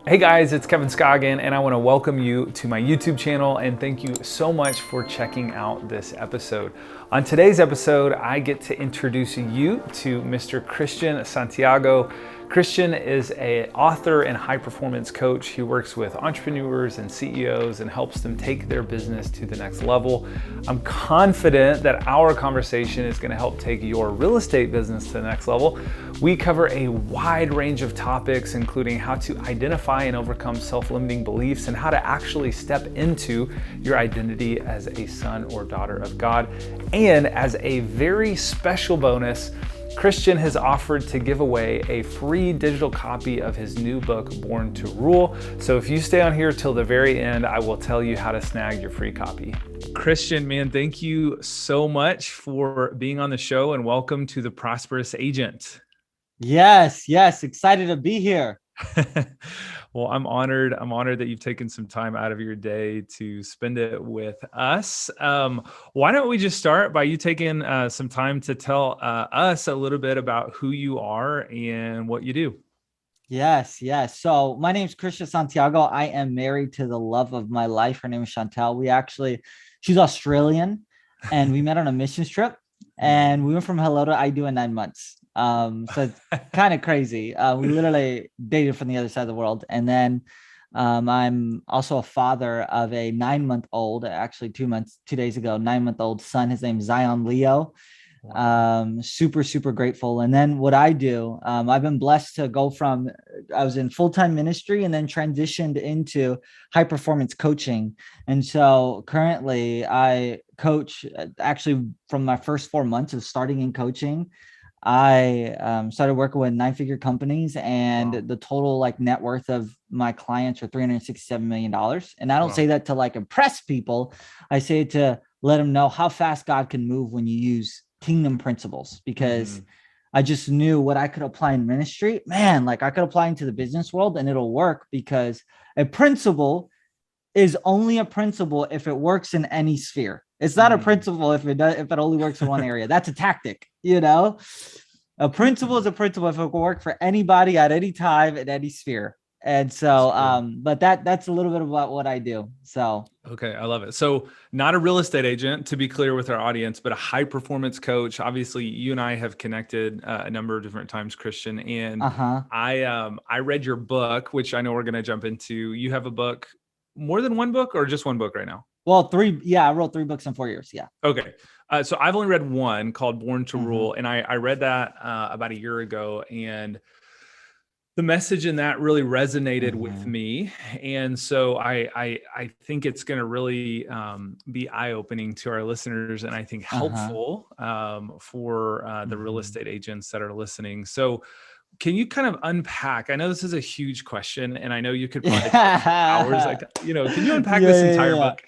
Hey guys, it's Kevin Scoggin, and I want to welcome you to my YouTube channel and thank you so much for checking out this episode. On today's episode, I get to introduce you to Mr. Christian Santiago. Christian is an author and high performance coach. He works with entrepreneurs and CEOs and helps them take their business to the next level. I'm confident that our conversation is going to help take your real estate business to the next level. We cover a wide range of topics, including how to identify and overcome self-limiting beliefs and how to actually step into your identity as a son or daughter of God. And as a very special bonus, Christian has offered to give away a free digital copy of his new book, Born to Rule. So if you stay on here till the very end, I will tell you how to snag your free copy. Christian, man, thank you so much for being on the show and welcome to The Prosperous Agent. Yes. Excited to be here. Well, I'm honored that you've taken some time out of your day to spend it with us. Why don't we just start by you taking some time to tell us a little bit about who you are and what you do? Yes. So my name is Christian Santiago. I am married to the love of my life. Her name is Chantel. She's Australian and we met on a missions trip and we went from hello to I do in 9 months. So it's kind of crazy. We literally dated from the other side of the world. And then I'm also a father of a 9-month-old, actually 2 days ago, 9-month-old son. His name's Zion Leo. Super grateful. And then what I do, I've been blessed to go from, I was in full-time ministry and then transitioned into high performance coaching. And so currently I coach actually from my first 4 months of starting in coaching. I started working with 9-figure companies and the total net worth of my clients are $367 million. And I don't say that to impress people. I say it to let them know how fast God can move when you use kingdom principles, because I just knew what I could apply in ministry. Man, I could apply into the business world and it'll work, because a principle is only a principle if it works in any sphere. It's not a principle if it only works in one area. That's a tactic, A principle is a principle if it will work for anybody at any time in any sphere. And so, but that's a little bit about what I do. So, okay, I love it. So, not a real estate agent, to be clear with our audience, but a high performance coach. Obviously, you and I have connected a number of different times, Christian. And I read your book, which I know we're going to jump into. You have a book, more than one book, or just one book right now? Well, 3. Yeah, I wrote 3 books in 4 years. Yeah. Okay. So I've only read one called Born to Rule, and I read that about a year ago, and the message in that really resonated with me. And so I think it's going to really be eye-opening to our listeners, and I think helpful for the real estate agents that are listening. So can you kind of unpack? I know this is a huge question, and I know you could probably talk for hours. Can you unpack this entire book?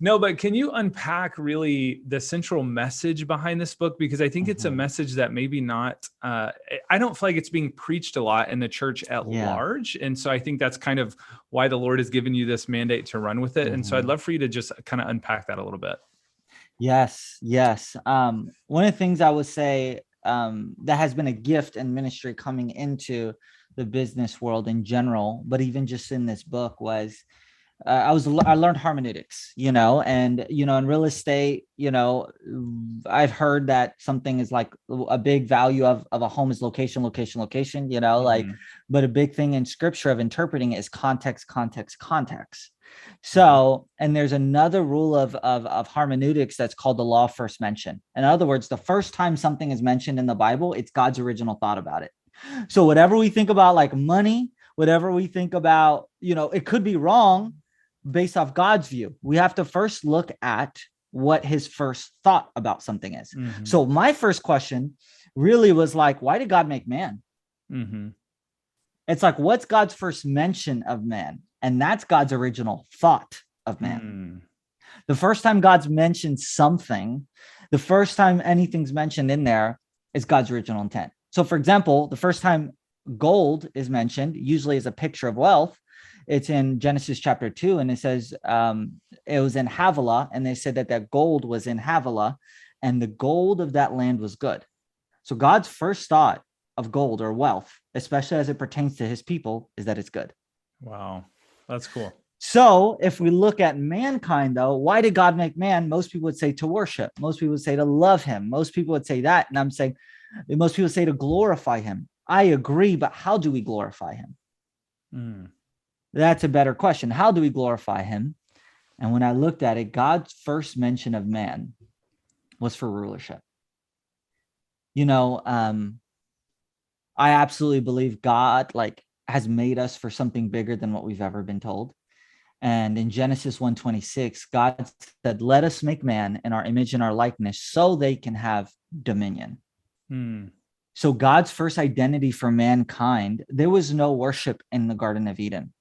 No, but can you unpack really the central message behind this book? Because I think it's a message that maybe not, I don't feel like it's being preached a lot in the church at large. And so I think that's kind of why the Lord has given you this mandate to run with it. And so I'd love for you to just kind of unpack that a little bit. Yes. One of the things I would say that has been a gift in ministry coming into the business world in general, but even just in this book was, I learned hermeneutics, and, in real estate, I've heard that something is a big value of a home is location, but a big thing in scripture of interpreting it is context. So, and there's another rule of hermeneutics that's called the law of first mention. In other words, the first time something is mentioned in the Bible, it's God's original thought about it. So whatever we think about money, whatever we think about, it could be wrong based off God's view. We have to first look at what his first thought about something is. So my first question really was why did God make man? It's what's God's first mention of man? And that's God's original thought of man. The first time God's mentioned something, the first time anything's mentioned in there is God's original intent. So for example, the first time gold is mentioned, usually as a picture of wealth, it's in Genesis chapter 2, and it says it was in Havilah, and they said that gold was in Havilah, and the gold of that land was good. So God's first thought of gold or wealth, especially as it pertains to his people, is that it's good. Wow. That's cool. So if we look at mankind, though, why did God make man? Most people would say to worship. Most people would say to love him. Most people would say that. And I'm saying most people say to glorify him. I agree, but how do we glorify him? That's a better question. How do we glorify him? And when I looked at it, God's first mention of man was for rulership. I absolutely believe God has made us for something bigger than what we've ever been told. And in Genesis 1:26, God said, let us make man in our image and our likeness so they can have dominion. So God's first identity for mankind, there was no worship in the Garden of Eden.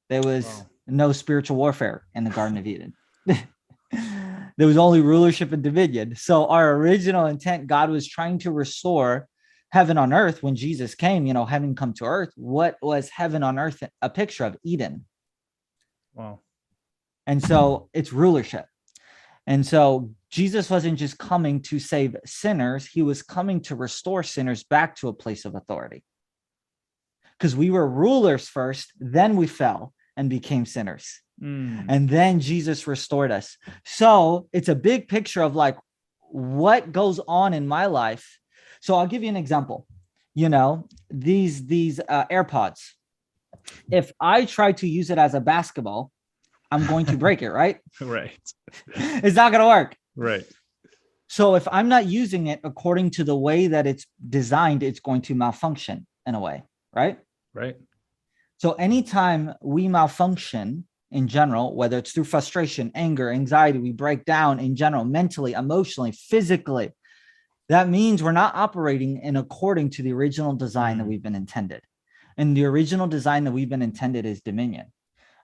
There was no spiritual warfare in the Garden of Eden. There was only rulership and dominion. So our original intent, God was trying to restore heaven on earth. When Jesus came, heaven come to earth. What was heaven on earth? A picture of Eden. Wow. And so it's rulership. And so Jesus wasn't just coming to save sinners. He was coming to restore sinners back to a place of authority. Because we were rulers first, then we fell and became sinners. And then Jesus restored us. So it's a big picture of what goes on in my life. So I'll give you an example. These AirPods. If I try to use it as a basketball, I'm going to break it, right? Right. It's not going to work. Right. So if I'm not using it according to the way that it's designed, it's going to malfunction in a way, right? Right. So anytime we malfunction in general, whether it's through frustration, anger, anxiety, we break down in general, mentally, emotionally, physically, that means we're not operating in according to the original design that we've been intended. And the original design that we've been intended is dominion.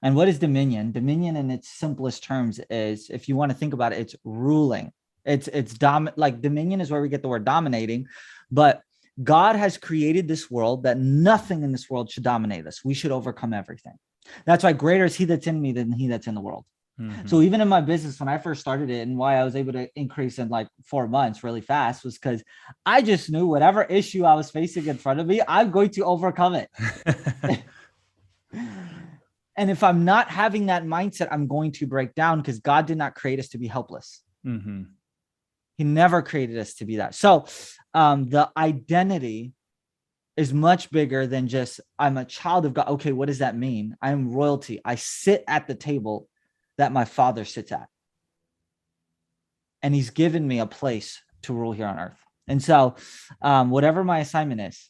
And what is dominion? Dominion in its simplest terms is, if you want to think about it, it's ruling. Dominion is where we get the word dominating, but God has created this world that nothing in this world should dominate us. We should overcome everything. That's why greater is he that's in me than he that's in the world. So even in my business, when I first started it, and why I was able to increase in 4 months really fast, was because I just knew whatever issue I was facing in front of me, I'm going to overcome it. And if I'm not having that mindset, I'm going to break down, because God did not create us to be helpless. He never created us to be that. So the identity is much bigger than just, I'm a child of God. Okay, what does that mean? I am royalty. I sit at the table that my Father sits at. And he's given me a place to rule here on earth. And so whatever my assignment is,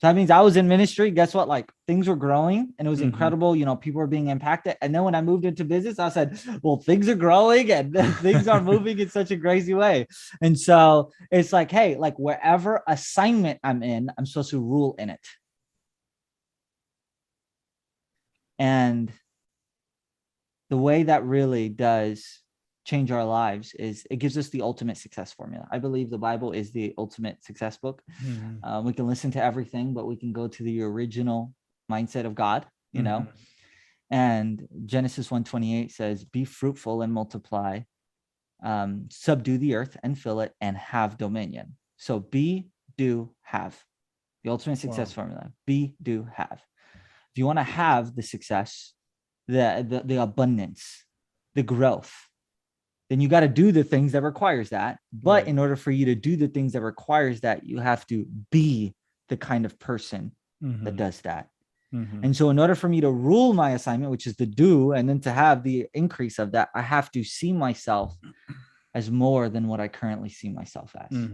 so that means I was in ministry. Guess what? Things were growing and it was incredible. People were being impacted. And then when I moved into business, I said, well, things are growing and things are moving in such a crazy way. And so it's hey, wherever assignment I'm in, I'm supposed to rule in it. And the way that really does change our lives is it gives us the ultimate success formula. I believe the Bible is the ultimate success book. We can listen to everything, but we can go to the original mindset of God, and Genesis 1:28 says, be fruitful and multiply, subdue the earth and fill it, and have dominion. So be, do, have. The ultimate success formula. Be, do, have. If you want to have the success, the abundance, the growth, then you got to do the things that requires that. But in order for you to do the things that requires that, you have to be the kind of person that does that. And so in order for me to rule my assignment, which is to do, and then to have the increase of that, I have to see myself as more than what I currently see myself as.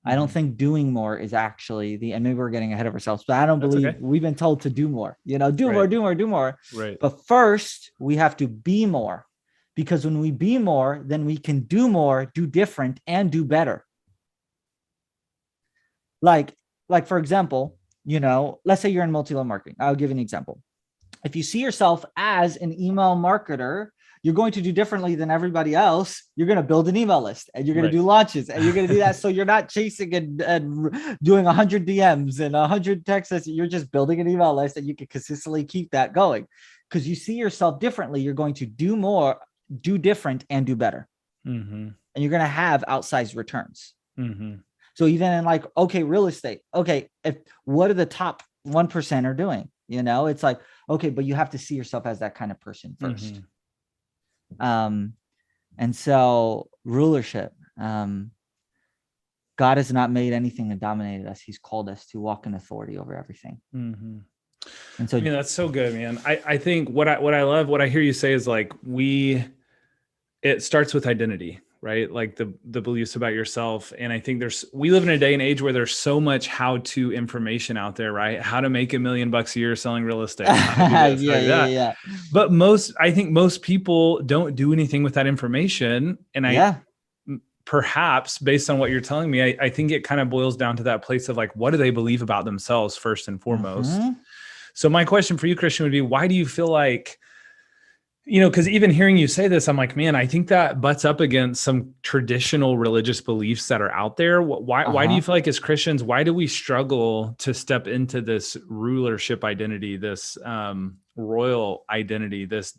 I don't think doing more is actually and maybe we're getting ahead of ourselves, but I don't believe we've been told to do more, do more. Right. But first we have to be more, because when we be more, then we can do more, do different, and do better. Like for example, let's say you're in multi-level marketing. I'll give you an example. If you see yourself as an email marketer, you're going to do differently than everybody else. You're going to build an email list, and you're going to do launches, and you're going to do that. So you're not chasing and doing 100 DMs and 100 texts. You're just building an email list, and you can consistently keep that going because you see yourself differently. You're going to do more, do different, and do better. And you're going to have outsized returns. So even in real estate, what are the top 1% are doing? It's like, okay, but you have to see yourself as that kind of person first. And so rulership, God has not made anything to dominate us. He's called us to walk in authority over everything. And so, that's so good, man. I think what I love, what I hear you say is like, it starts with identity, right? Like the beliefs about yourself. And I think we live in a day and age where there's so much how-to information out there, right? How to make $1 million a year selling real estate. How to do this, yeah. But I think most people don't do anything with that information. And perhaps based on what you're telling me, I think it kind of boils down to that place of like, what do they believe about themselves first and foremost? So my question for you, Christian, would be, why do you feel like, because even hearing you say this, I'm like, man, I think that butts up against some traditional religious beliefs that are out there. Why do you feel like as Christians, why do we struggle to step into this rulership identity, this royal identity, this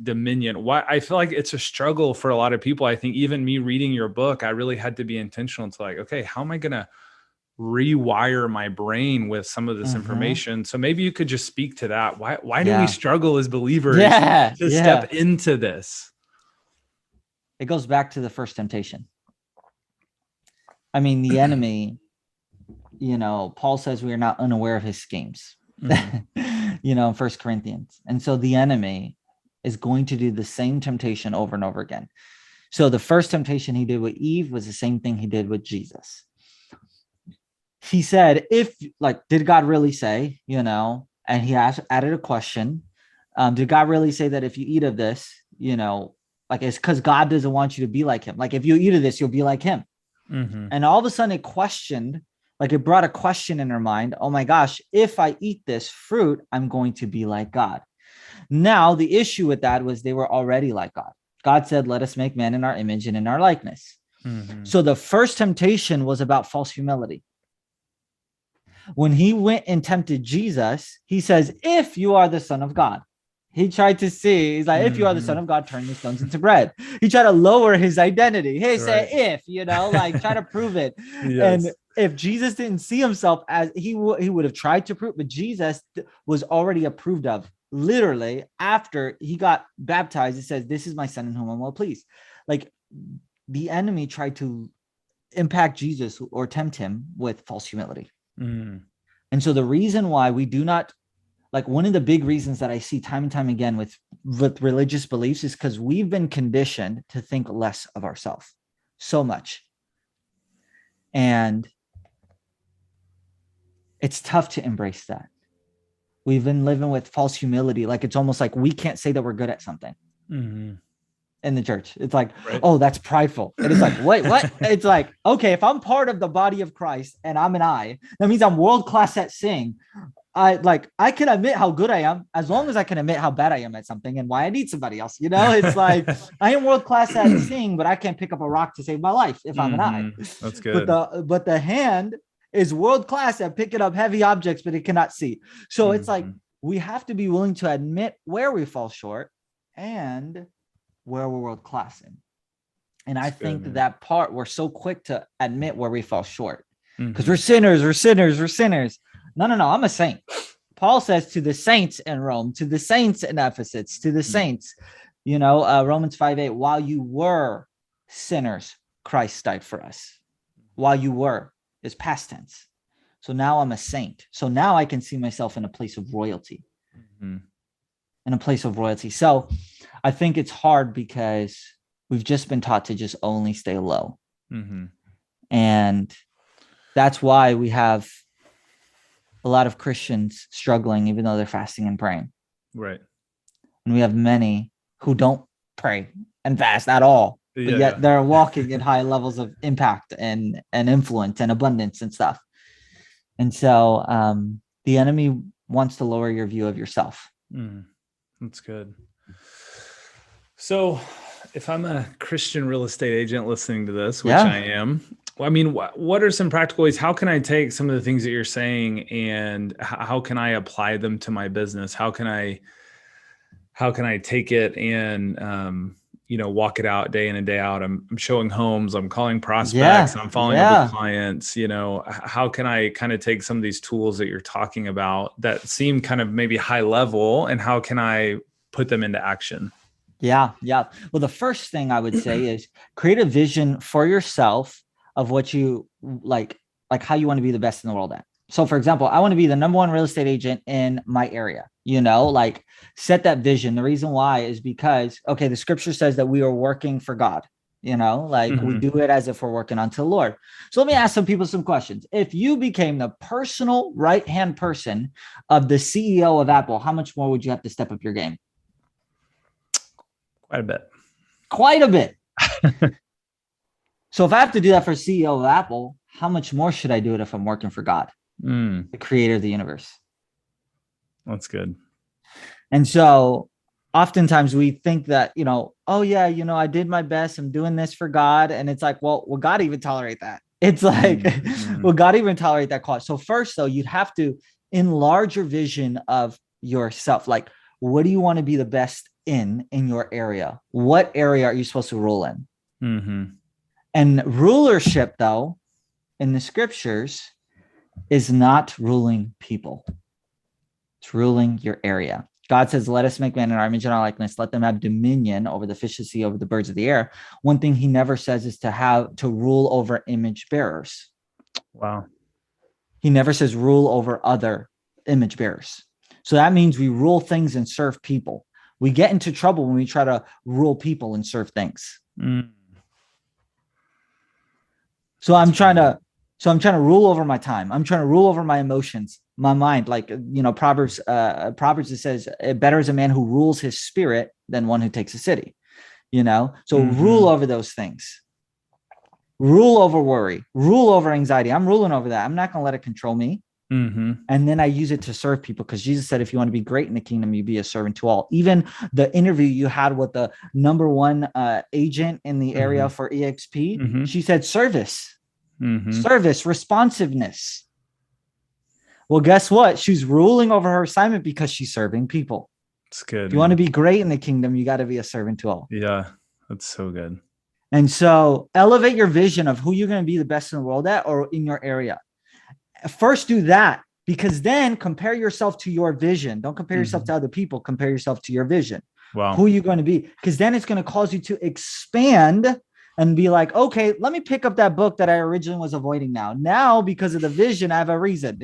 dominion? Why I feel like it's a struggle for a lot of people. I think even me reading your book, I really had to be intentional to like, okay, how am I going to rewire my brain with some of this information? So maybe you could just speak to that. Why do we struggle as believers to step into this? It goes back to the first temptation. I mean, the enemy, Paul says we are not unaware of his schemes, in 1 Corinthians. And so the enemy is going to do the same temptation over and over again. So the first temptation he did with Eve was the same thing he did with Jesus. He said, did God really say, and he added a question. Did God really say that if you eat of this, it's because God doesn't want you to be like him. Like if you eat of this, you'll be like him. And all of a sudden it brought a question in her mind. Oh my gosh, if I eat this fruit, I'm going to be like God. Now, the issue with that was they were already like God. God said, let us make man in our image and in our likeness. So the first temptation was about false humility. When he went and tempted Jesus, he says, if you are the Son of God. He tried to see, he's like, if you are the Son of God, turn the stones into bread. He tried to lower his identity. Hey, say if, try to prove it. And if Jesus didn't see himself as he would have tried to prove, but Jesus was already approved of. Literally, after he got baptized, it says, this is my son in whom I'm well pleased. Like the enemy tried to impact Jesus or tempt him with false humility. And so the reason why we do not, one of the big reasons that I see time and time again with religious beliefs is because we've been conditioned to think less of ourselves so much. And it's tough to embrace that. We've been living with false humility. Like it's almost like we can't say that we're good at something. In the church. It's like, oh, that's prideful. And it's like, wait, what? It's like, okay, if I'm part of the body of Christ and I'm an I, that means I'm world-class at singing. I can admit how good I am as long as I can admit how bad I am at something and why I need somebody else. It's like, I am world-class at singing, but I can't pick up a rock to save my life if I'm an I. That's good. But the hand is world-class at picking up heavy objects, but it cannot see. So it's like, we have to be willing to admit where we fall short and where we're world class in. And I think that part, we're so quick to admit where we fall short because we're sinners. No, I'm a saint. Paul says to the saints in Rome, to the saints in Ephesus, to the saints, Romans 5:8, while you were sinners, Christ died for us. While you were is past tense. So now I'm a saint. So now I can see myself in a place of royalty. So I think it's hard because we've just been taught to just only stay low. And that's why we have a lot of Christians struggling, even though they're fasting and praying. Right. And we have many who don't pray and fast at all, but yet they're walking in high levels of impact and influence and abundance and stuff. And so the enemy wants to lower your view of yourself. That's good. So if I'm a Christian real estate agent listening to this, which I am, I mean, what are some practical ways? How can I take some of the things that you're saying and how can I apply them to my business? How can I take it and, walk it out day in and day out. I'm showing homes, I'm calling prospects, Yeah. I'm following up with Yeah. clients. How can I kind of take some of these tools that you're talking about that seem kind of maybe high level, and how can I put them into action? Yeah. Yeah. Well, the first thing I would say is create a vision for yourself of what you like how you want to be the best in the world at. So for example, I want to be the number one real estate agent in my area, like set that vision. The reason why is because, okay, the scripture says that we are working for God, like we do it as if we're working unto the Lord. So let me ask some people some questions. If you became the personal right-hand person of the CEO of Apple, how much more would you have to step up your game? Quite a bit. Quite a bit. So if I have to do that for CEO of Apple, how much more should I do it if I'm working for God, the creator of the universe? That's good. And so oftentimes we think that, oh yeah, I did my best. I'm doing this for God. And it's like, well, will God even tolerate that? It's like, will God even tolerate that cost? So first though, you'd have to enlarge your vision of yourself. Like, what do you want to be the best in your area? What area are you supposed to rule in? And rulership, though, in the scriptures is not ruling people. It's ruling your area. God says, let us make man in our image and our likeness. Let them have dominion over the fish of the sea, over the birds of the air. One thing he never says is to rule over image bearers. Wow. He never says rule over other image bearers. So that means we rule things and serve people. We get into trouble when we try to rule people and serve things. So I'm trying to rule over my time. I'm trying to rule over my emotions, my mind. Like, Proverbs it says, better is a man who rules his spirit than one who takes a city, So rule over those things. Rule over worry, rule over anxiety. I'm ruling over that. I'm not going to let it control me. And then I use it to serve people, because Jesus said, if you want to be great in the kingdom, you be a servant to all. Even the interview you had with the number one agent in the area for EXP, she said service, service, responsiveness. Well, guess what? She's ruling over her assignment because she's serving people. It's good. If you want to be great in the kingdom, you got to be a servant to all. Yeah, that's so good. And so elevate your vision of who you're going to be the best in the world at, or in your area. First do that, because then compare yourself to your vision. Don't compare yourself to other people. Compare yourself to your vision. Wow. Who are you going to be? Because then it's going to cause you to expand and be like, okay, let me pick up that book that I originally was avoiding now, because of the vision, I have a reason,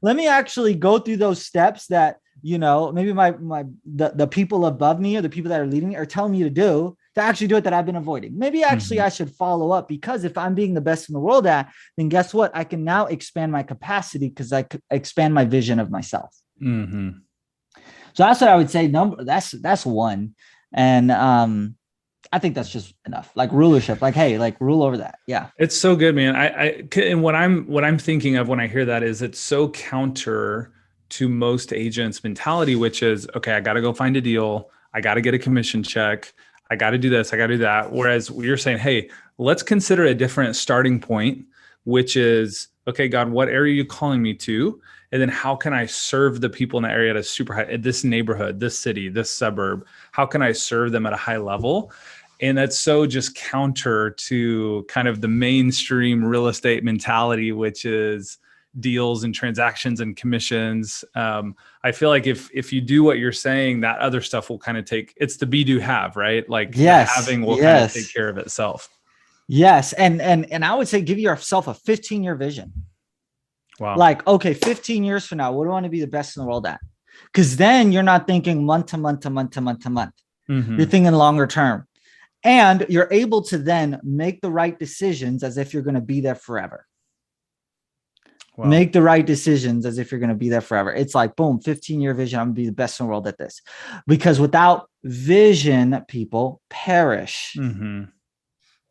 let me actually go through those steps that, maybe the people above me, or the people that are leading me, are telling me to do, to actually do it, that I've been avoiding. Maybe actually I should follow up, because if I'm being the best in the world at, then guess what? I can now expand my capacity, because I could expand my vision of myself. So that's what I would say. That's one. And I think that's just enough. Like rulership, like, hey, like rule over that. Yeah. It's so good, man. And what I'm thinking of when I hear that is, it's so counter to most agents' mentality, which is, okay, I got to go find a deal. I got to get a commission check. I got to do this. I got to do that. Whereas you're saying, hey, let's consider a different starting point, which is, okay, God, what area are you calling me to? And then how can I serve the people in the area at a super high, this neighborhood, this city, this suburb? How can I serve them at a high level? And that's so just counter to kind of the mainstream real estate mentality, which is deals and transactions and commissions. I feel like if you do what you're saying, that other stuff will kind of it's the be do have, right? Like having will kind of take care of itself. Yes. And I would say give yourself a 15-year vision. Wow. Like, okay, 15 years from now, what do I want to be the best in the world at? Because then you're not thinking month to month to month to month to month. You're thinking longer term. And you're able to then make the right decisions as if you're going to be there forever. Wow. Make the right decisions as if you're going to be there forever. It's like, boom, 15-year vision. I'm going to be the best in the world at this. Because without vision, people perish.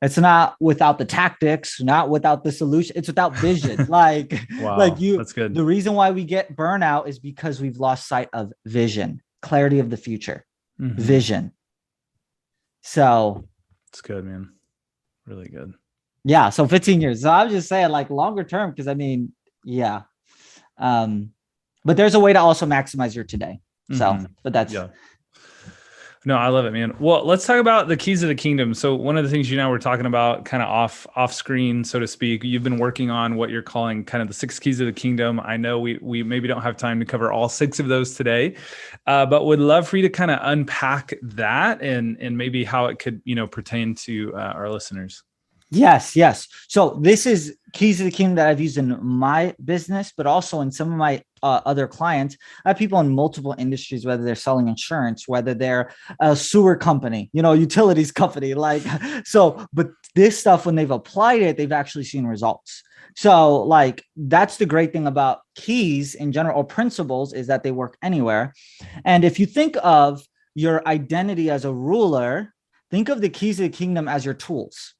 It's not without the tactics, not without the solution. It's without vision. Wow, that's good. The reason why we get burnout is because we've lost sight of vision, clarity of the future, vision. So it's good, man. Really good. Yeah. So 15 years. So I was just saying, like, longer term, because I mean, yeah. But there's a way to also maximize your today. So, but that's No, I love it, man. Well, let's talk about the keys of the kingdom. So one of the things you and I were talking about kind of off screen, so to speak, you've been working on what you're calling kind of the 6 keys of the kingdom. I know we maybe don't have time to cover all 6 of those today, but would love for you to kind of unpack that and maybe how it could, pertain to our listeners. Yes, yes. So this is keys to the kingdom that I've used in my business, but also in some of my other clients. I have people in multiple industries, whether they're selling insurance, whether they're a sewer company, utilities company, like, so, but this stuff, when they've applied it, they've actually seen results. So like, that's the great thing about keys in general, or principles, is that they work anywhere. And if you think of your identity as a ruler, think of the keys of the kingdom as your tools.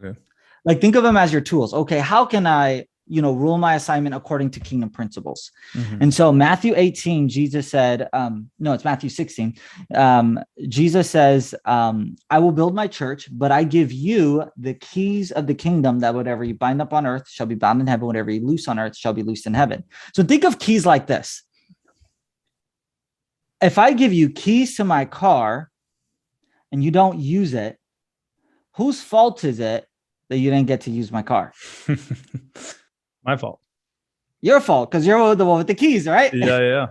Okay. Like, think of them as your tools. Okay, how can I, rule my assignment according to kingdom principles? Mm-hmm. And so Matthew 18, Jesus said, no, it's Matthew 16. Jesus says, I will build my church, but I give you the keys of the kingdom, that whatever you bind up on earth shall be bound in heaven. Whatever you loose on earth shall be loosed in heaven. So think of keys like this. If I give you keys to my car and you don't use it, whose fault is it that you didn't get to use my car? My fault. Your fault, because you're the one with the keys, right? Yeah.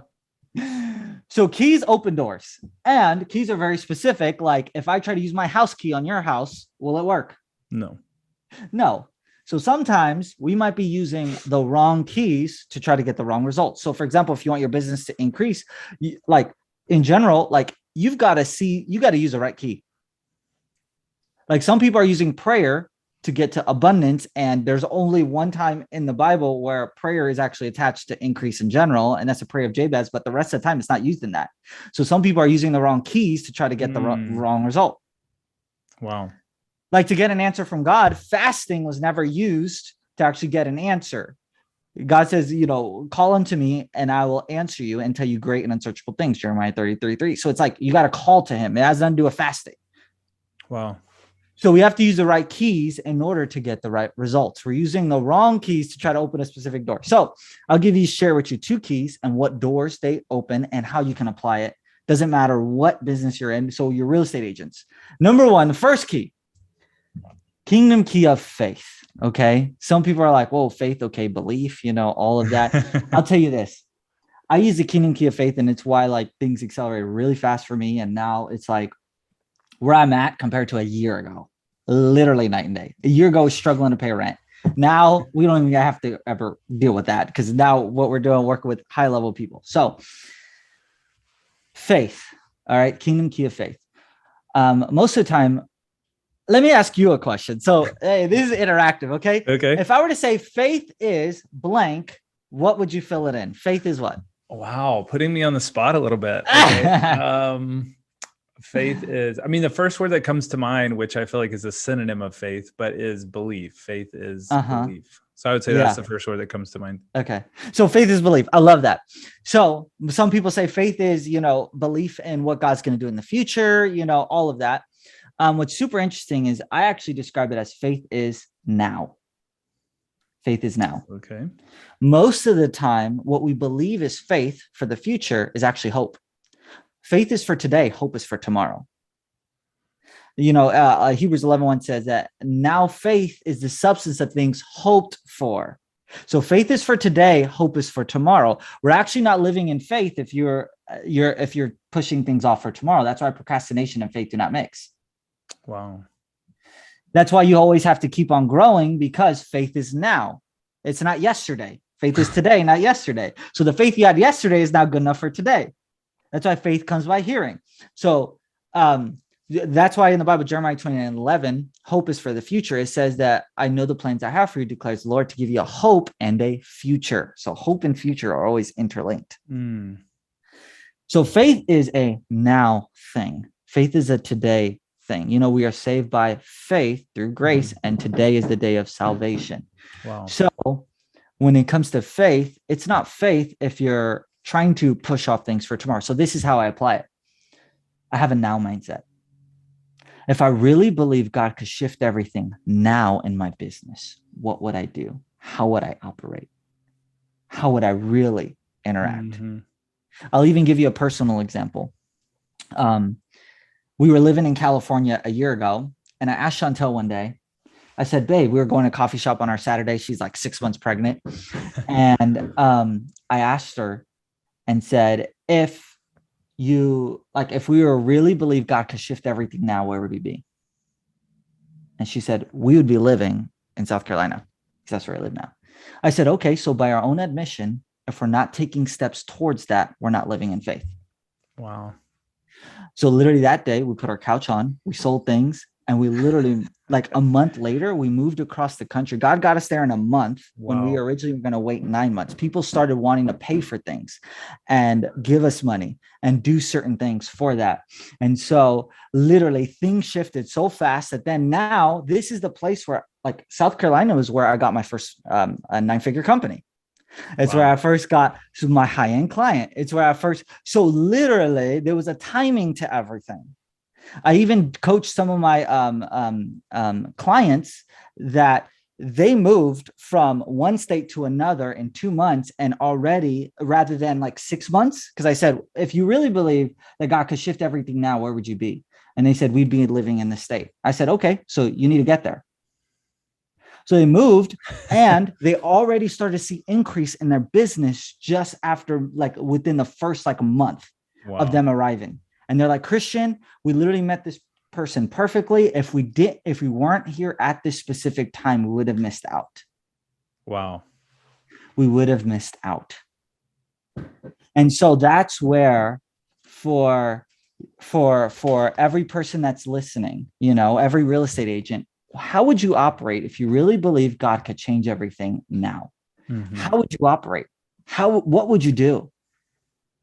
So keys open doors, and keys are very specific. Like, if I try to use my house key on your house, will it work? No. So sometimes we might be using the wrong keys to try to get the wrong results. So for example, if you want your business to increase, like in general, like you got to use the right key. Like, some people are using prayer to get to abundance, and there's only one time in the Bible where prayer is actually attached to increase in general, and that's a prayer of Jabez, but the rest of the time it's not used in that. So some people are using the wrong keys to try to get the wrong result. Wow. Like, to get an answer from God, fasting was never used to actually get an answer. God says, call unto me and I will answer you and tell you great and unsearchable things, Jeremiah 33:3. So it's like, you got to call to him. It has nothing to do with fasting. Wow. So we have to use the right keys in order to get the right results. We're using the wrong keys to try to open a specific door. So I'll share with you 2 keys and what doors they open and how you can apply it. Doesn't matter what business you're in. So your real estate agents. Number 1, the first key, kingdom key of faith. Okay. Some people are like, whoa, faith. Okay. Belief, all of that. I'll tell you this. I use the kingdom key of faith, and it's why like things accelerate really fast for me. And now it's like where I'm at compared to a year ago. Literally night and day. A year ago, I was struggling to pay rent. Now we don't even have to ever deal with that, because now what we're doing, working with high level people. So faith. All right. Kingdom key of faith. Most of the time, let me ask you a question. So hey, this is interactive. Okay. Okay. If I were to say faith is blank, what would you fill it in? Faith is what? Wow. Putting me on the spot a little bit. Okay. Faith is, the first word that comes to mind, which I feel like is a synonym of faith, but is belief. Faith is belief. So I would say that's the first word that comes to mind. Okay. So faith is belief. I love that. So some people say faith is, belief in what God's going to do in the future, all of that. What's super interesting is I actually describe it as faith is now. Faith is now. Okay. Most of the time, what we believe is faith for the future is actually hope. Faith is for today. Hope is for tomorrow. Hebrews 11:1 says that now faith is the substance of things hoped for. So faith is for today. Hope is for tomorrow. We're actually not living in faith if you're pushing things off for tomorrow. That's why procrastination and faith do not mix. Wow. That's why you always have to keep on growing, because faith is now. It's not yesterday. Faith is today, not yesterday. So the faith you had yesterday is not good enough for today. That's why faith comes by hearing. So that's why in the Bible, Jeremiah 29:11, hope is for the future. It says that I know the plans I have for you, declares the Lord, to give you a hope and a future. So hope and future are always interlinked. So faith is a now thing. Faith is a today thing. We are saved by faith through grace, and today is the day of salvation. Wow. So when it comes to faith, it's not faith if you're trying to push off things for tomorrow. So this is how I apply it. I have a now mindset. If I really believe God could shift everything now in my business, what would I do? How would I operate? How would I really interact? I'll even give you a personal example. we were living in California a year ago, and I asked Chantel one day, I said, babe, we were going to a coffee shop on our Saturday. She's like 6 months pregnant. And I asked her and said, if we were really believe God could shift everything now, where would we be? And she said, we would be living in South Carolina, because that's where I live now. I said, okay, so by our own admission, if we're not taking steps towards that, we're not living in faith. Wow. So literally that day, we put our couch on, we sold things, and we literally, like a month later, we moved across the country. God got us there in a month. Wow. When we originally were going to wait 9 months. People started wanting to pay for things and give us money and do certain things for that. And so literally things shifted so fast that then now this is the place where, like, South Carolina was where I got my first a 9-figure company. It's where I first got my high-end client. It's where so literally there was a timing to everything. I even coached some of my clients that they moved from one state to another in 2 months, and already, rather than like 6 months, because I said, if you really believe that God could shift everything now, where would you be? And they said, we'd be living in the state. I said, okay, so you need to get there. So they moved, and they already started to see increase in their business just after, like, within the first like month of them arriving. And they're like, Christian, we literally met this person perfectly. If we weren't here at this specific time, we would have missed out. Wow. We would have missed out. And so that's where for every person that's listening, every real estate agent, how would you operate if you really believe God could change everything now? Mm-hmm. How would you operate? What would you do?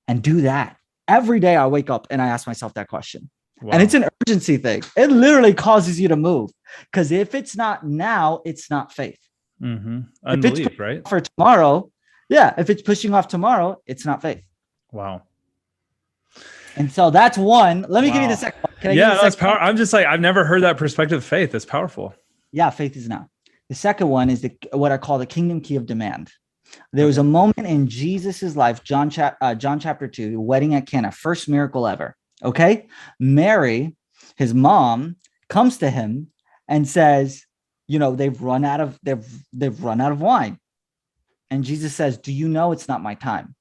And do that. Every day I wake up and I ask myself that question. Wow. And it's an urgency thing. It literally causes you to move. Because if it's not now, it's not faith. Mm-hmm. Unbelief, right? For tomorrow, if it's pushing off tomorrow, it's not faith. Wow. And so that's one. Let me give you the second one. Can I give you the that's powerful. I'm just like, I've never heard that perspective of faith. That's powerful. Yeah, faith is now. The second one is what I call the kingdom key of demand. There was a moment in Jesus's life, John chapter 2, the wedding at Cana, first miracle ever. Okay. Mary, his mom, comes to him and says, they've run out of wine. And Jesus says, do you know it's not my time?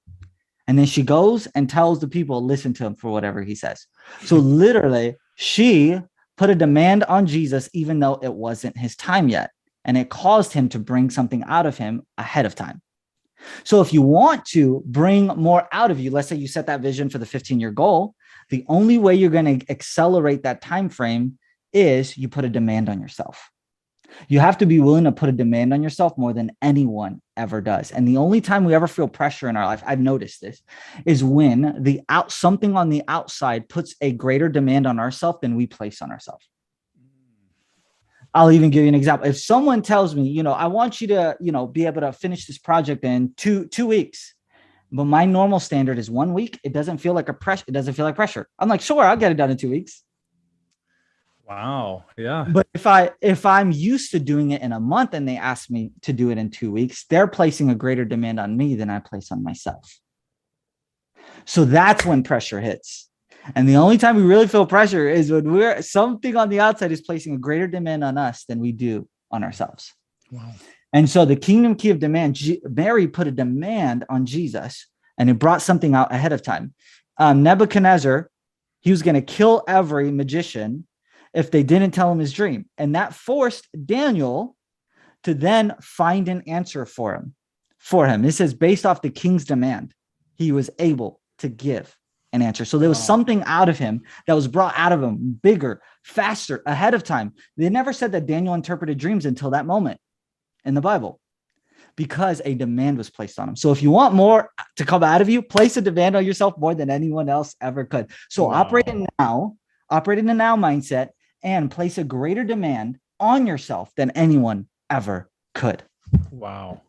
And then she goes and tells the people, listen to him for whatever he says. So literally, she put a demand on Jesus, even though it wasn't his time yet. And it caused him to bring something out of him ahead of time. So if you want to bring more out of you, let's say you set that vision for the 15-year goal, the only way you're going to accelerate that time frame is you put a demand on yourself. You have to be willing to put a demand on yourself more than anyone ever does. And the only time we ever feel pressure in our life, I've noticed this, is when something on the outside puts a greater demand on ourselves than we place on ourselves. I'll even give you an example. If someone tells me, I want you to, be able to finish this project in two weeks, but my normal standard is 1 week, it doesn't feel like pressure. It doesn't feel like pressure. I'm like, sure, I'll get it done in 2 weeks. Wow. Yeah. But if I'm used to doing it in a month and they ask me to do it in 2 weeks, they're placing a greater demand on me than I place on myself. So that's when pressure hits. And the only time we really feel pressure is when something on the outside is placing a greater demand on us than we do on ourselves. Wow. And so the kingdom key of demand, Mary put a demand on Jesus, and it brought something out ahead of time. Nebuchadnezzar, he was going to kill every magician if they didn't tell him his dream. And that forced Daniel to then find an answer for him. It says, based off the king's demand, he was able to give an answer. So there was something out of him that was brought out of him bigger, faster, ahead of time. They never said that Daniel interpreted dreams until that moment in the Bible, because a demand was placed on him. So if you want more to come out of you, place a demand on yourself more than anyone else ever could. So operate in the now mindset, and place a greater demand on yourself than anyone ever could. Wow.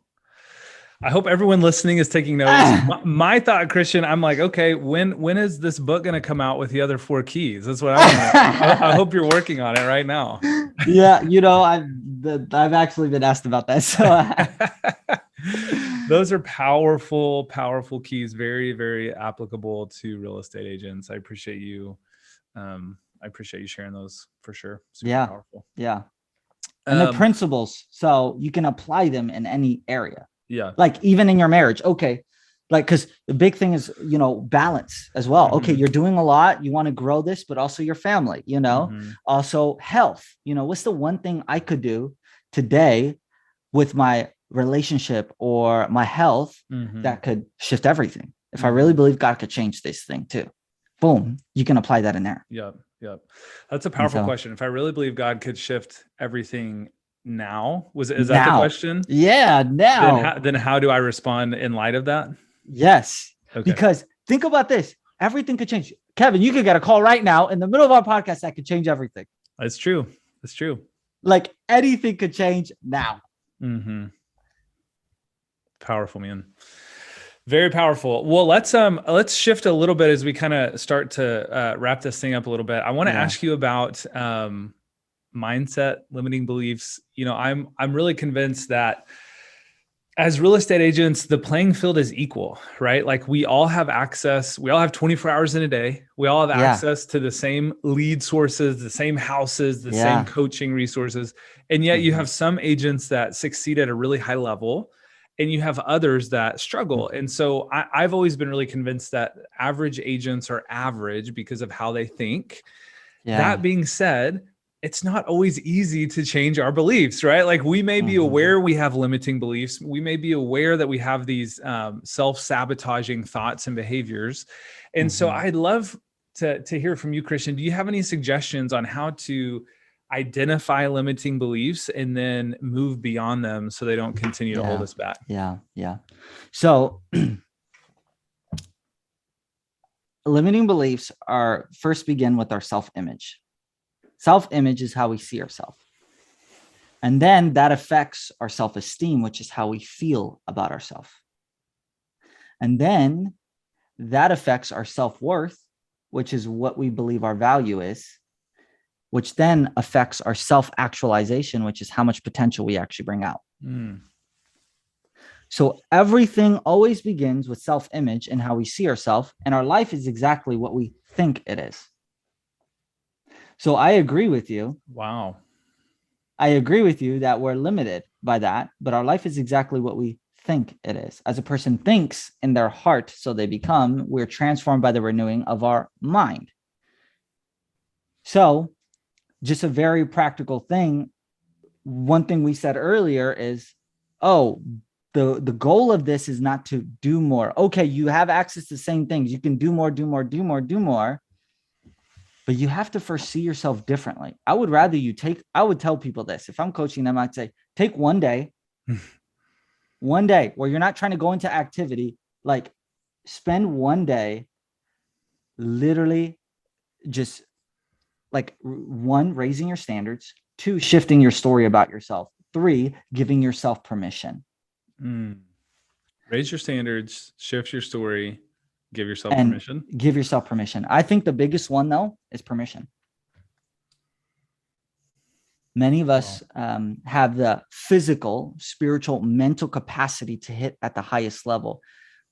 I hope everyone listening is taking notes. My thought, Christian, I'm like, okay, when is this book going to come out with the other 4 keys? That's what I hope you're working on it right now. Yeah. I've actually been asked about that. So those are powerful, powerful keys. Very, very applicable to real estate agents. I appreciate you I appreciate you sharing those for sure. Super Yeah. powerful. Yeah. And the Um, principles, so you can apply them in any area, yeah. like even in your marriage. Okay. Like, because the big thing is, balance as well. Okay. Mhm. You're doing a lot. You want to grow this, but also your family, Mhm. also health. What's the one thing I could do today with my relationship or my health Mhm. that could shift everything? If I really Mhm. believe God could change this thing too, boom, you can apply that in there. Yep. Yep. That's a And powerful so question. If I really believe God could shift everything now, is that the now, question? yeah, now, Then how do I respond in light of that? yes, Okay. because think about this. Everything could change. Kevin, you could get a call right now in the middle of our podcast that could change everything. That's true. That's true. Like anything could change now. Mhm. Powerful, man. Very powerful. Well, let's shift a little bit as we kind of start to wrap this thing up a little bit. I want to Yeah. ask you about mindset, limiting beliefs. I'm really convinced that as real estate agents, the playing field is equal, right? Like we all have access, we all have 24 hours in a day. We all have Yeah. access to the same lead sources, the same houses, the same Yeah. coaching resources. And yet you Mhm. have some agents that succeed at a really high level and you have others that struggle. And so I've always been really convinced that average agents are average because of how they think. Yeah. That being said, it's not always easy to change our beliefs, right? Like we may be Mhm. aware we have limiting beliefs. We may be aware that we have these self-sabotaging thoughts and behaviors. And so Mhm. I'd love to hear from you, Christian. Do you have any suggestions on how to identify limiting beliefs and then move beyond them so they don't continue to hold Yeah. us back? Yeah. Yeah. So limiting beliefs are first begin with our self-image. Self-image is how we see ourselves. And then that affects our self-esteem, which is how we feel about ourselves. And then that affects our self-worth, which is what we believe our value is, which then affects our self-actualization, which is how much potential we actually bring out. Mm. So everything always begins with self-image and how we see ourselves, and our life is exactly what we think it is. So I agree with you. Wow. I agree with you that we're limited by that, but our life is exactly what we think it is. As a person thinks in their heart, so they become, we're transformed by the renewing of our mind. So just a very practical thing. One thing we said earlier is, the goal of this is not to do more. Okay, you have access to the same things. You can do more, do more, do more, do more. But you have to first see yourself differently. I would tell people this. If I'm coaching them, I'd say, take one day where you're not trying to go into activity, like spend one day literally just like one, raising your standards, two, shifting your story about yourself, three, giving yourself permission. Mm. Raise your standards, shift your story, give yourself And permission. give yourself permission. I think the biggest one, though, is permission. Many of us have the physical, spiritual, mental capacity to hit at the highest level.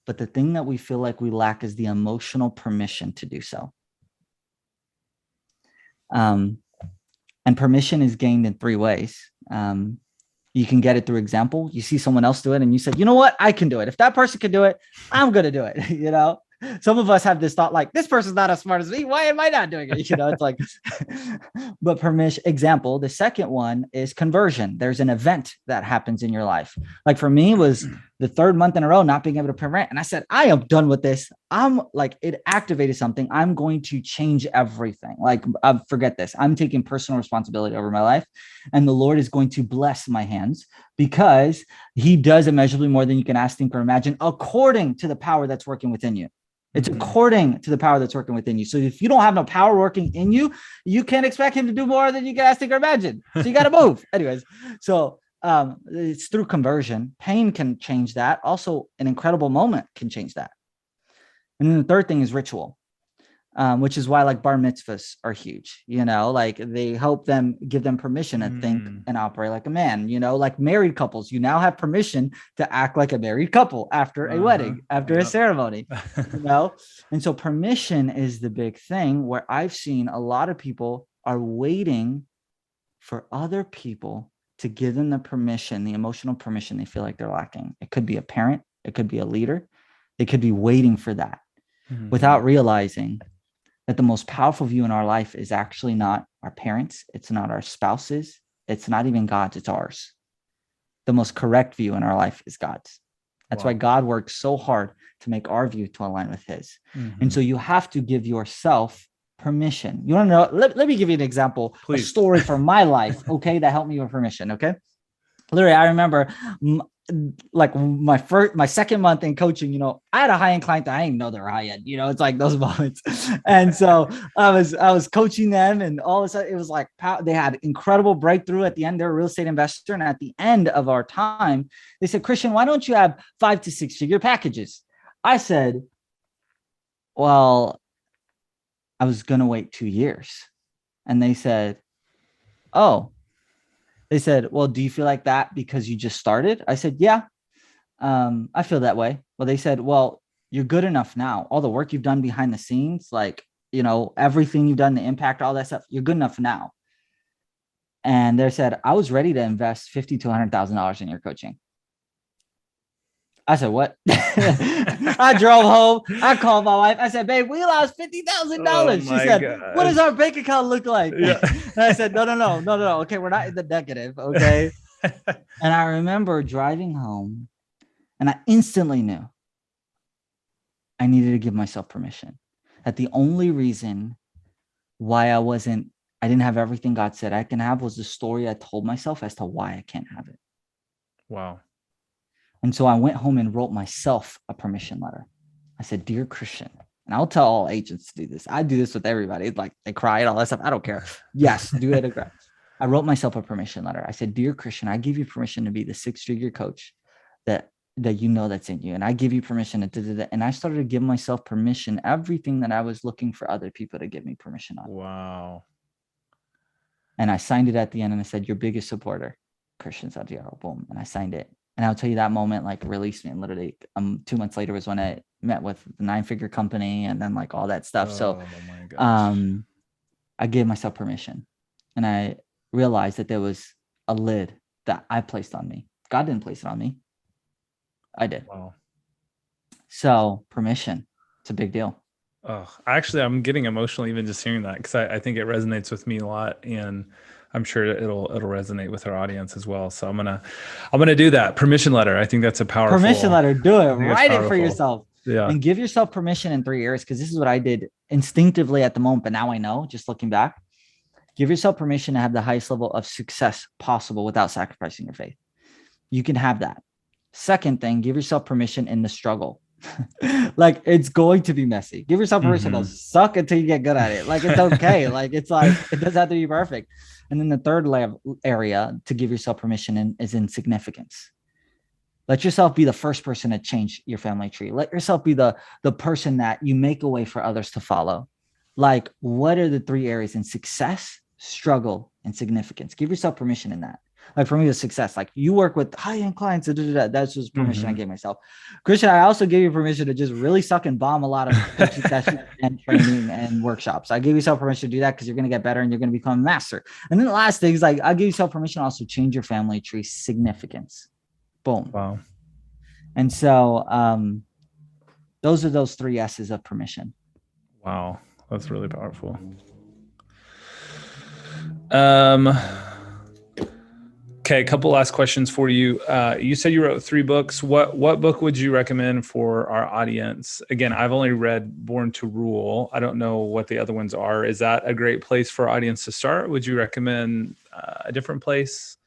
But the thing that we feel like we lack is the emotional permission to do so. And permission is gained in three ways. You can get it through example. You see someone else do it and you said, you know what? I can do it. If that person can do it, I'm going to do it. Some of us have this thought like, this person's not as smart as me. Why am I not doing it? It's like, but permission, example. The second one is conversion. There's an event that happens in your life. Like for me, it was the third month in a row not being able to pay rent. And I said, I am done with this. I'm like, it activated something. I'm going to change everything. Like, forget this. I'm taking personal responsibility over my life. And the Lord is going to bless my hands because he does immeasurably more than you can ask, think, or imagine, according to the power that's working within you. It's according to the power that's working within you. So if you don't have no power working in you, you can't expect him to do more than you can ask, think, or imagine. So you got to move. Anyways, so it's through conversion. Pain can change that. Also, an incredible moment can change that. And then the third thing is ritual. which is why like bar mitzvahs are huge, like they help them, give them permission to think and operate like a man, like married couples, you now have permission to act like a married couple after a wedding, after a ceremony, and so permission is the big thing where I've seen a lot of people are waiting for other people to give them the permission, the emotional permission they feel like they're lacking. It could be a parent, it could be a leader, they could be waiting for that without realizing that the most powerful view in our life is actually not our parents. It's not our spouses. It's not even God's, it's ours. The most correct view in our life is God's. That's why God works so hard to make our view to align with his. And so you have to give yourself permission. You want to know? Let me give you an example, a story from my life, okay, that helped me with permission, okay? Literally, I remember like my second month in coaching, I had a high-end client that I didn't know they were high-end, it's like those moments. And so I was coaching them, and all of a sudden it was like they had incredible breakthrough at the end. They're a real estate investor. And at the end of our time, they said, Christian, why don't you have 5 to 6 figure packages? I said, well, I was going to wait 2 years. And they said, oh, well, do you feel like that because you just started? I said, yeah, I feel that way. Well, they said, well, you're good enough now. All the work you've done behind the scenes, like, everything you've done, the impact, all that stuff, you're good enough now. And they said, I was ready to invest $50,000 to $100,000 in your coaching. I said, what? I drove home. I called my wife. I said, babe, we lost $50,000. She said, what does our bank account look like? Yeah. And I said, no. Okay, we're not in the negative. Okay. And I remember driving home, and I instantly knew I needed to give myself permission. That the only reason why I didn't have everything God said I can have was the story I told myself as to why I can't have it. Wow. And so I went home and wrote myself a permission letter. I said, dear Christian, and I'll tell all agents to do this. I do this with everybody. It's like they cry and all that stuff. I don't care. Yes, do it. I wrote myself a permission letter. I said, dear Christian, I give you permission to be the 6-figure coach that that's in you. And I give you permission to, and I started to give myself permission, everything that I was looking for other people to give me permission on. Wow. And I signed it at the end, and I said, your biggest supporter, Christian Santiago, boom. And I signed it. And I'll tell you, that moment like released me. And literally 2 months later was when I met with the 9-figure company, and then like all that stuff. I gave myself permission, and I realized that there was a lid that I placed on me. God didn't place it on me. I did. Wow. So permission, it's a big deal. Oh, actually, I'm getting emotional even just hearing that, because I think it resonates with me a lot, and I'm sure it'll resonate with our audience as well. So I'm gonna do that permission letter. I think that's a powerful permission letter. Do it. Write it for yourself. Yeah. And give yourself permission in 3 areas, because this is what I did instinctively at the moment, but now I know, just looking back. Give yourself permission to have the highest level of success possible without sacrificing your faith. You can have that. Second thing, give yourself permission in the struggle. Like, it's going to be messy. Give yourself permission to suck until you get good at it. Like, it's okay. Like, it's like, it doesn't have to be perfect. And then the third area to give yourself permission is in significance. Let yourself be the first person to change your family tree. Let yourself be the person that you make a way for others to follow. Like, what are the 3 areas in success, struggle, and significance? Give yourself permission in that. Like, for me, the success, like, you work with high-end clients. That's just permission I gave myself. Christian, I also gave you permission to just really suck and bomb a lot of coaching sessions and training and workshops. I gave yourself permission to do that because you're going to get better and you're going to become a master. And then the last thing is, like, I give yourself permission to also change your family tree significance. Boom. Wow. And so those are those 3 S's of permission. Wow. That's really powerful. Okay, a couple last questions for you. You said you wrote 3 books. What book would you recommend for our audience? Again, I've only read Born to Rule. I don't know what the other ones are. Is that a great place for our audience to start? Would you recommend a different place?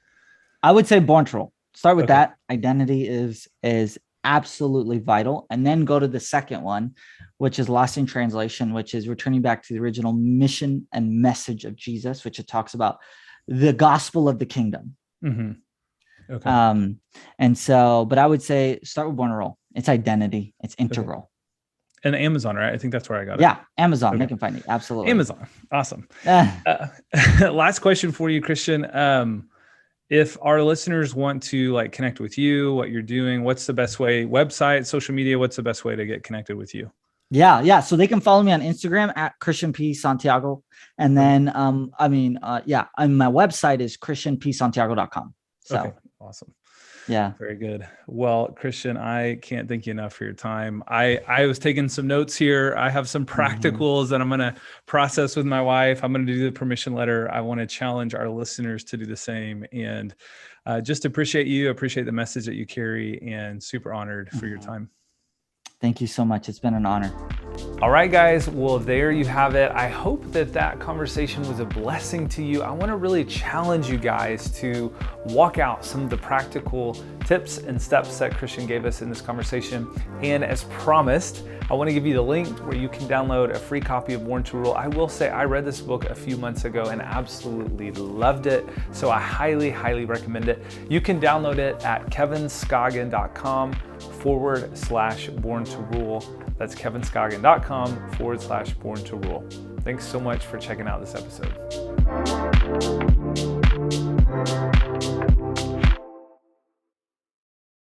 I would say Born to Rule. Start with that. Identity is absolutely vital. And then go to the second one, which is Lost in Translation, which is returning back to the original mission and message of Jesus, which it talks about the gospel of the kingdom. Okay. And so, but I would say start with Born to Rule. It's identity. It's integral. And Amazon, right? I think that's where I got it. Yeah, Amazon. Okay. They can find it. Absolutely. Amazon. Awesome. Ah, Last question for you, Christian. If our listeners want to like connect with you, what you're doing, what's the best way? Website, social media, what's the best way to get connected with you? yeah. So they can follow me on Instagram at Christian P Santiago. And then, and my website is christianpsantiago.com. So, Okay, awesome. yeah. Very good. Well, Christian, I can't thank you enough for your time. I was taking some notes here. I have some practicals that I'm going to process with my wife. I'm going to do the permission letter. I want to challenge our listeners to do the same. And just appreciate you, appreciate the message that you carry, and super honored for your time. Thank you so much. It's been an honor. All right, guys. Well, there you have it. I hope that conversation was a blessing to you. I want to really challenge you guys to walk out some of the practical tips and steps that Christian gave us in this conversation. And as promised, I want to give you the link where you can download a free copy of Born to Rule. I will say I read this book a few months ago and absolutely loved it. So I highly, highly recommend it. You can download it at kevinscoggin.com/born to rule. That's kevinscoggin.com/born to rule. Thanks so much for checking out this episode.